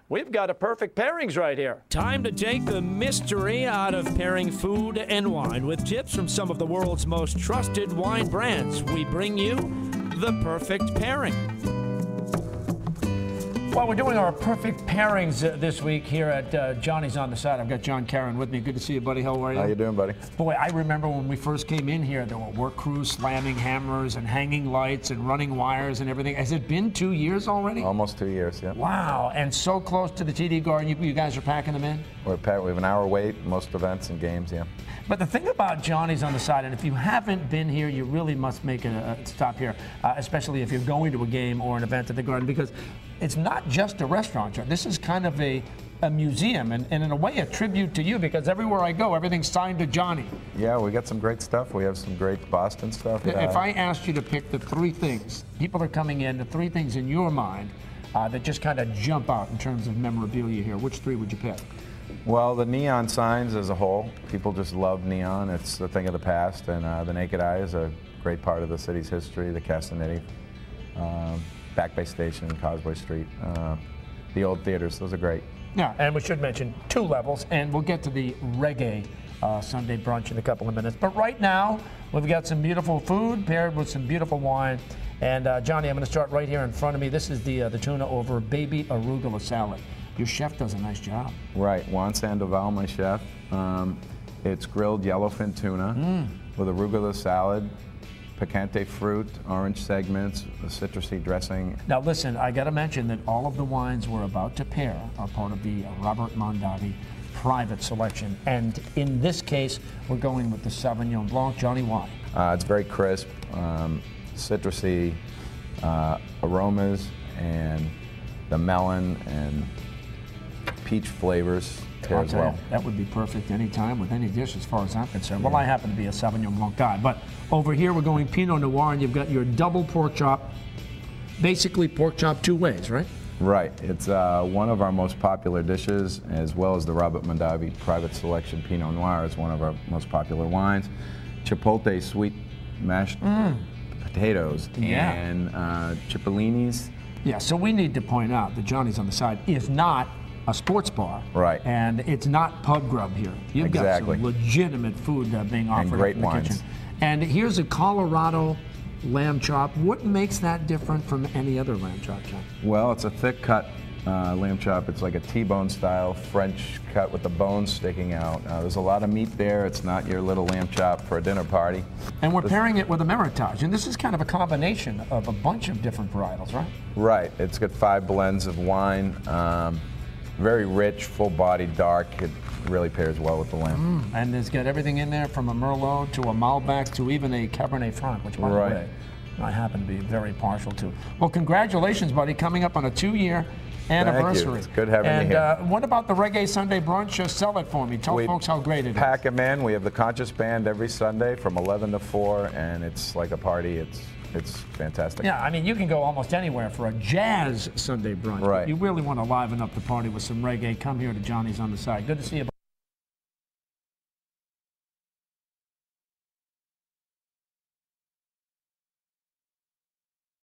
we've got a perfect pairings right here. Time to take the mystery out of pairing food and wine with tips from some of the world's most trusted wine brands. We bring you the perfect pairing. Well, we're doing our perfect pairings this week here at Johnny's on the Side. I've got John Caron with me. Good to see you, buddy. How are you? How you doing, buddy? Boy, I remember when we first came in here, there were work crews slamming hammers and hanging lights and running wires and everything. Has it been 2 years already? Almost 2 years, yeah. Wow, and so close to the TD Garden. You guys are packing them in? We have an hour wait, most events and games, yeah. But the thing about Johnny's on the Side, and if you haven't been here, you really must make a stop here, especially if you're going to a game or an event at the Garden, because it's not just a restaurant, John. This is kind of a museum, and in a way a tribute to you, because everywhere I go, everything's signed to Johnny. Yeah, we got some great stuff. We have some great Boston stuff. If I asked you to pick the three things, people are coming in, the three things in your mind that just kind of jump out in terms of memorabilia here, which three would you pick? Well, the neon signs as a whole, people just love neon. It's a thing of the past, and the Naked Eye is a great part of the city's history, the Castanetti, Back Bay Station, Causeway Street, the old theaters, those are great. Yeah, and we should mention 2 levels, and we'll get to the reggae Sunday brunch in a couple of minutes. But right now, we've got some beautiful food paired with some beautiful wine. And Johnny, I'm going to start right here in front of me. This is the tuna over baby arugula salad. Your chef does a nice job. Right, Juan Sandoval, my chef. It's grilled yellowfin tuna with arugula salad, picante fruit, orange segments, a citrusy dressing. Now listen, I got to mention that all of the wines we're about to pair are part of the Robert Mondavi private selection. And in this case, we're going with the Sauvignon Blanc. Johnny, why? It's very crisp, citrusy aromas, and the melon and peach flavors as well. That would be perfect anytime with any dish as far as I'm concerned. Yeah. Well, I happen to be a Sauvignon Blanc guy, but over here we're going Pinot Noir, and you've got your double pork chop, basically pork chop 2 ways, right? Right. It's one of our most popular dishes, as well as the Robert Mondavi private selection Pinot Noir is one of our most popular wines. Chipotle sweet mashed potatoes and cipollinis. Yeah, so we need to point out that Johnny's on the Side is not a sports bar. Right. And it's not pub grub here. You've got some legitimate food being offered and great in the wines. kitchen. And here's a Colorado lamb chop. What makes that different from any other lamb chop, John? Well, it's a thick cut lamb chop. It's like a T-bone style French cut with the bones sticking out. There's a lot of meat there. It's not your little lamb chop for a dinner party. And we're pairing it with a Meritage, and this is kind of a combination of a bunch of different varietals, right? Right. It's got 5 blends of wine. Very rich, full-bodied, dark. It really pairs well with the lamb. And it's got everything in there, from a Merlot to a Malbec to even a Cabernet Franc, which, by the way, I happen to be very partial to. Well, congratulations, buddy, coming up on a 2-year anniversary. Thank you. It's good having you here. And what about the Reggae Sunday Brunch? Just sell it for me. Tell folks how great it is. Pack them in. We have the Conscious Band every Sunday from 11 to 4, and it's like a party. It's fantastic. Yeah, I mean, you can go almost anywhere for a jazz Sunday brunch. Right. You really want to liven up the party with some reggae. Come here to Johnny's on the Side. Good to see you.